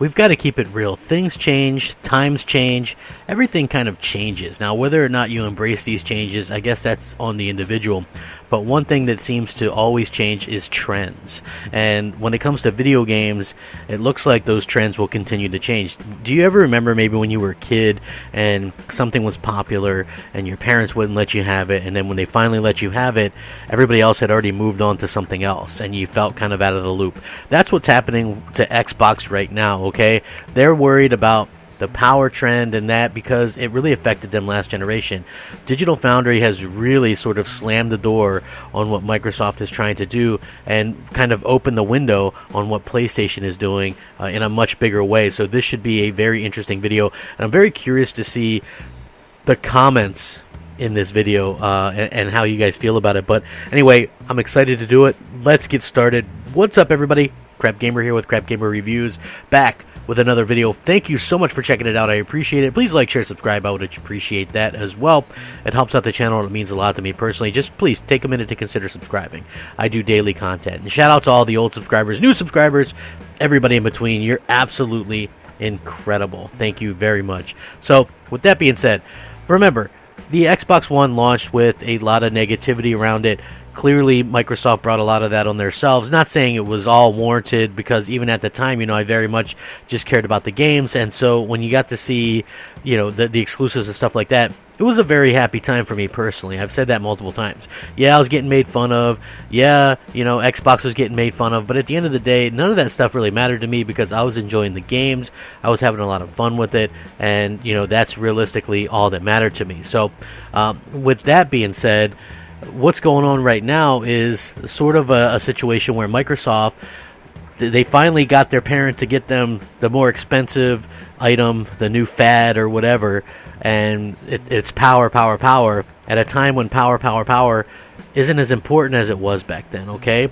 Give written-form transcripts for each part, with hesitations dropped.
we've got to keep it real. Things change, times change, everything kind of changes. Now, whether or not you embrace these changes, I guess that's on the individual. But one thing that seems to always change is trends. And when it comes to video games, it looks like those trends will continue to change. Do you ever remember maybe when you were a kid and something was popular and your parents wouldn't let you have it, and then when they finally let you have it, everybody else had already moved on to something else and you felt kind of out of the loop? That's what's happening to Xbox right now, okay? They're worried about the power trend and that because it really affected them last generation. Digital Foundry has really sort of slammed the door on what Microsoft is trying to do and kind of opened the window on what PlayStation is doing in a much bigger way. So this should be a very interesting video, and I'm very curious to see the comments in this video and how you guys feel about it. But anyway, I'm excited to do it. Let's get started. What's up, everybody? Crapgamer here with Crapgamer Reviews, back with another video. Thank you so much for checking it out. I appreciate it. Please like, share, subscribe. I would appreciate that as well. It helps out the channel and it means a lot to me personally. Just please take a minute to consider subscribing. I do daily content. And shout out to all the old subscribers, new subscribers, everybody in between. You're absolutely incredible. Thank you very much. So with that being said, remember, the Xbox One launched with a lot of negativity around it. Clearly, Microsoft brought a lot of that on themselves. Not saying it was all warranted, because even at the time, I very much just cared about the games. And so when you got to see, the exclusives and stuff like that, it was a very happy time for me personally. I've said that multiple times. Yeah, I was getting made fun of. Yeah, Xbox was getting made fun of. But at the end of the day, none of that stuff really mattered to me because I was enjoying the games. I was having a lot of fun with it. And, that's realistically all that mattered to me. So with that being said, what's going on right now is sort of a situation where Microsoft, they finally got their parent to get them the more expensive item, the new fad or whatever, and it's power at a time when power isn't as important as it was back then, okay?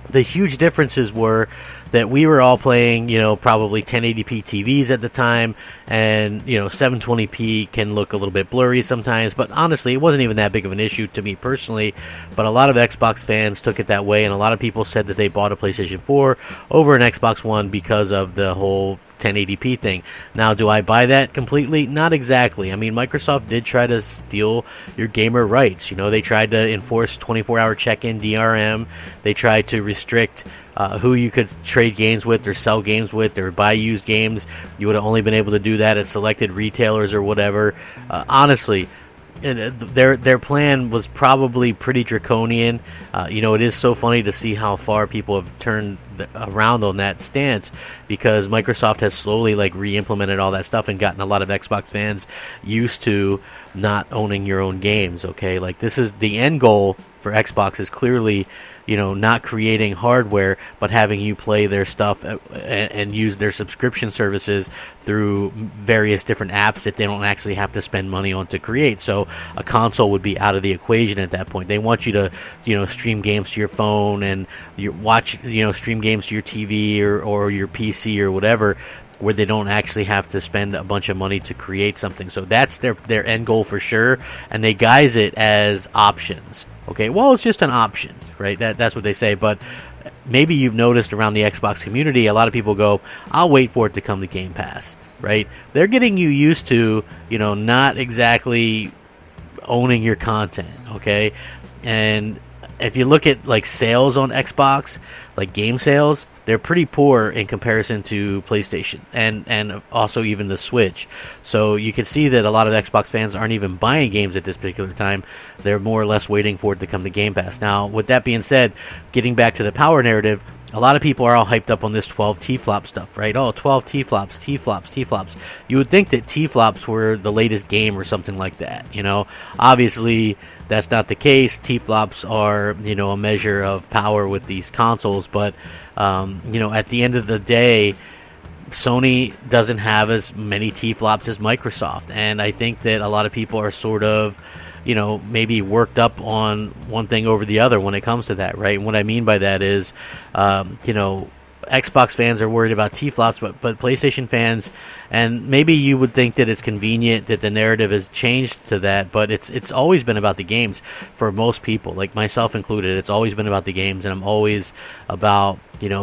The huge differences were that we were all playing, probably 1080p TVs at the time, and, 720p can look a little bit blurry sometimes, but honestly, it wasn't even that big of an issue to me personally, but a lot of Xbox fans took it that way, and a lot of people said that they bought a PlayStation 4 over an Xbox One because of the whole 1080p thing. Now, do I buy that completely? Not exactly. I mean, Microsoft did try to steal your gamer rights. They tried to enforce 24-hour check-in DRM. They tried to restrict who you could trade games with or sell games with or buy used games. You would have only been able to do that at selected retailers or whatever. Honestly, their plan was probably pretty draconian. It is so funny to see how far people have turned around on that stance, because Microsoft has slowly re-implemented all that stuff and gotten a lot of Xbox fans used to not owning your own games. Okay, this is the end goal for Xbox, is clearly not creating hardware, but having you play their stuff and use their subscription services through various different apps that they don't actually have to spend money on to create. So a console would be out of the equation at that point. They want you to, stream games to your phone and stream games to your TV or your PC or whatever, where they don't actually have to spend a bunch of money to create something. So that's their end goal for sure, and they guise it as options. Okay, well, it's just an option, right? That's what they say, but maybe you've noticed around the Xbox community, a lot of people go, I'll wait for it to come to Game Pass, right? They're getting you used to, not exactly owning your content, okay? And if you look at sales on Xbox, game sales, they're pretty poor in comparison to PlayStation and also even the Switch. So you can see that a lot of Xbox fans aren't even buying games at this particular time. They're more or less waiting for it to come to Game Pass. Now, with that being said, getting back to the power narrative, a lot of people are all hyped up on this 12 T-flop stuff, right? Oh, 12 T-flops, T-flops, T-flops. You would think that T-flops were the latest game or something like that, Obviously, that's not the case. T-flops are, a measure of power with these consoles, but, at the end of the day, Sony doesn't have as many T-flops as Microsoft, and I think that a lot of people are sort of, maybe worked up on one thing over the other when it comes to that, right? And what I mean by that is, Xbox fans are worried about T-flops, but PlayStation fans, and maybe you would think that it's convenient that the narrative has changed to that, but it's always been about the games for most people, like myself included. It's always been about the games, and I'm always about,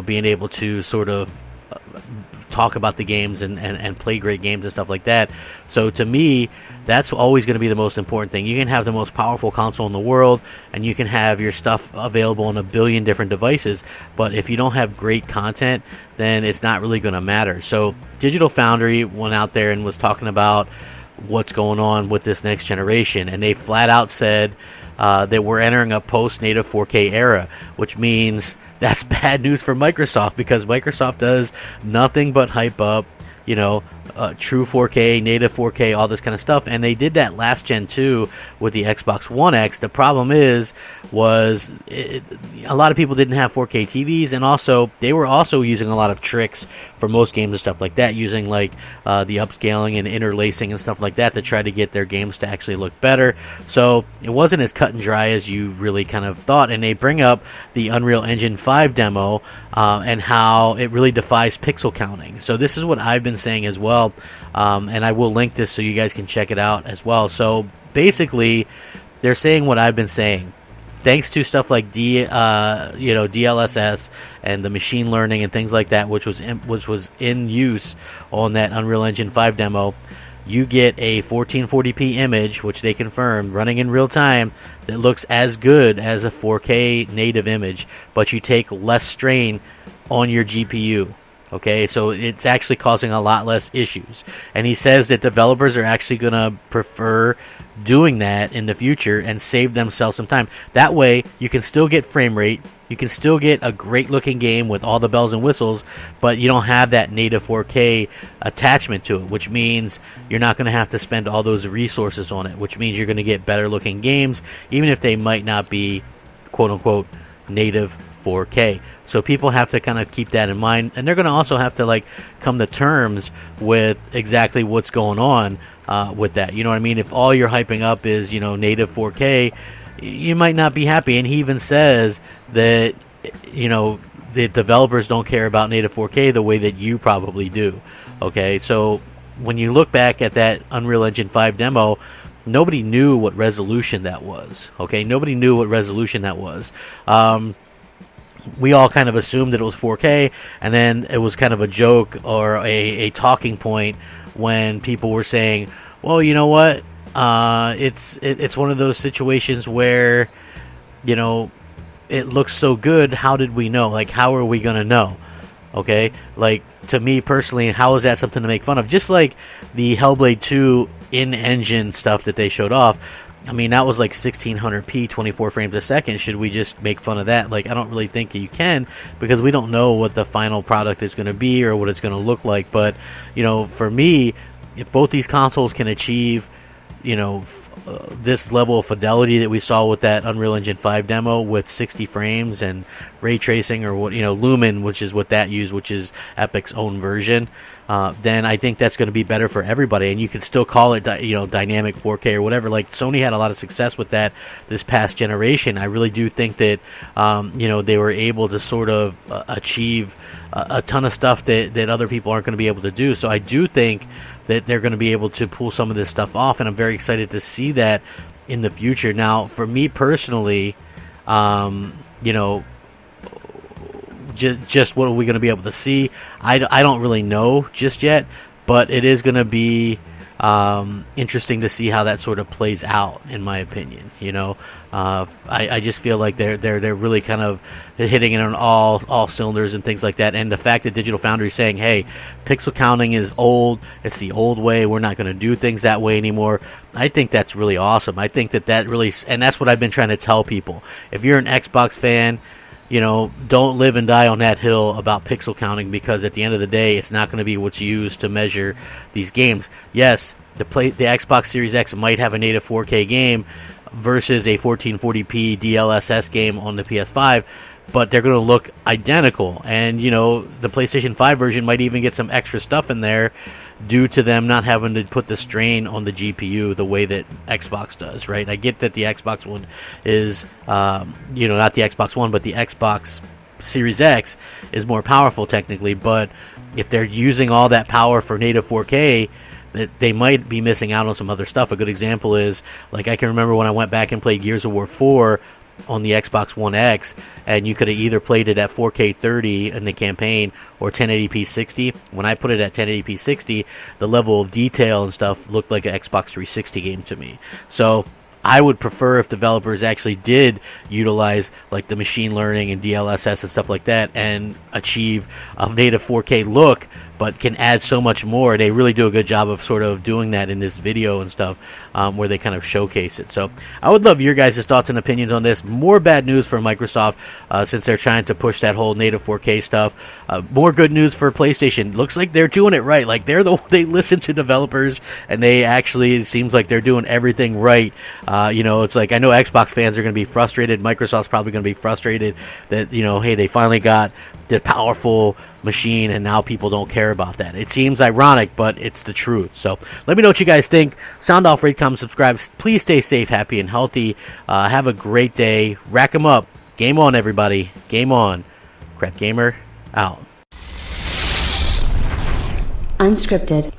being able to sort of talk about the games and play great games and stuff like that. So to me, that's always going to be the most important thing. You can have the most powerful console in the world, and you can have your stuff available on a billion different devices, but if you don't have great content, then it's not really going to matter. So Digital Foundry went out there and was talking about what's going on with this next generation, and they flat out said that we're entering a post-native 4K era, which means that's bad news for Microsoft, because Microsoft does nothing but hype up, true 4K, native 4K, all this kind of stuff, and they did that last gen too with the Xbox One X. The problem was a lot of people didn't have 4K TVs, and also they were also using a lot of tricks for most games and stuff like that, using like the upscaling and interlacing and stuff like that to try to get their games to actually look better. So it wasn't as cut and dry as you really kind of thought, and they bring up the Unreal Engine 5 demo and how it really defies pixel counting. So this is what I've been saying as well, and I will link this so you guys can check it out as well. So basically, they're saying what I've been saying. Thanks to stuff like DLSS and the machine learning and things like that, which was in use on that Unreal Engine 5 demo, you get a 1440p image, which they confirmed, running in real time, that looks as good as a 4K native image, but you take less strain on your GPU. Okay, so it's actually causing a lot less issues. And he says that developers are actually going to prefer doing that in the future and save themselves some time. That way, you can still get frame rate, you can still get a great looking game with all the bells and whistles, but you don't have that native 4K attachment to it, which means you're not going to have to spend all those resources on it, which means you're going to get better looking games, even if they might not be quote unquote native 4K. So people have to kind of keep that in mind, and they're going to also have to come to terms with exactly what's going on with that. You know what I mean? If all you're hyping up is native 4K, you might not be happy. And he even says that the developers don't care about native 4K the way that you probably do. Okay, so when you look back at that Unreal Engine 5 demo, nobody knew what resolution that was. Okay, nobody knew what resolution that was. We all kind of assumed that it was 4K, and then it was kind of a joke or a talking point when people were saying, well, you know what, it's one of those situations where it looks so good, how did we know? How are we going to know? Okay, to me personally, how is that something to make fun of? Just like the Hellblade 2 in-engine stuff that they showed off, I mean, that was 1600p, 24 frames a second. Should we just make fun of that? I don't really think you can, because we don't know what the final product is going to be or what it's going to look like. But, for me, if both these consoles can achieve, this level of fidelity that we saw with that Unreal Engine 5 demo with 60 frames and ray tracing, or what Lumen, which is what that used, which is Epic's own version, then I think that's going to be better for everybody. And you can still call it dynamic 4K or whatever. Sony had a lot of success with that this past generation. I really do think that they were able to sort of achieve a ton of stuff that other people aren't going to be able to do. So I do think that they're going to be able to pull some of this stuff off, and I'm very excited to see that in the future. Now, for me personally, just what are we going to be able to see? I don't really know just yet, but it is going to be interesting to see how that sort of plays out, in my opinion. I just feel like they're really kind of hitting it on all cylinders and things like that. And the fact that Digital Foundry is saying, hey, pixel counting is old, it's the old way, we're not going to do things that way anymore, I think that's really awesome. I think that really, and that's what I've been trying to tell people. If you're an Xbox fan, don't live and die on that hill about pixel counting, because at the end of the day, it's not going to be what's used to measure these games. Yes, the Xbox Series X might have a native 4K game versus a 1440p DLSS game on the PS5, but they're going to look identical. And, the PlayStation 5 version might even get some extra stuff in there due to them not having to put the strain on the GPU the way that Xbox does, right? I get that the Xbox One is, not the Xbox One, but the Xbox Series X is more powerful technically, but if they're using all that power for native 4K, that they might be missing out on some other stuff. A good example is, I can remember when I went back and played Gears of War 4 on the Xbox One X, and you could have either played it at 4K 30 in the campaign or 1080p 60. When I put it at 1080p 60, the level of detail and stuff looked like an Xbox 360 game to me. So I would prefer if developers actually did utilize like the machine learning and DLSS and stuff like that and achieve a native 4K look, but can add so much more. They really do a good job of sort of doing that in this video and stuff, where they kind of showcase it. So I would love your guys' thoughts and opinions on this. More bad news for Microsoft, since they're trying to push that whole native 4K stuff. More good news for PlayStation. Looks like they're doing it right. Like they listen to developers, and they actually, it seems like they're doing everything right. It's like, I know Xbox fans are going to be frustrated. Microsoft's probably going to be frustrated that, hey, they finally got the powerful machine and now people don't care about that. It seems ironic, but it's the truth. So let me know what you guys think. Sound off, rate, comment, subscribe. Please stay safe, happy, and healthy. Have a great day. Rack 'em up. Game on, everybody. Game on. Crapgamer out. Unscripted.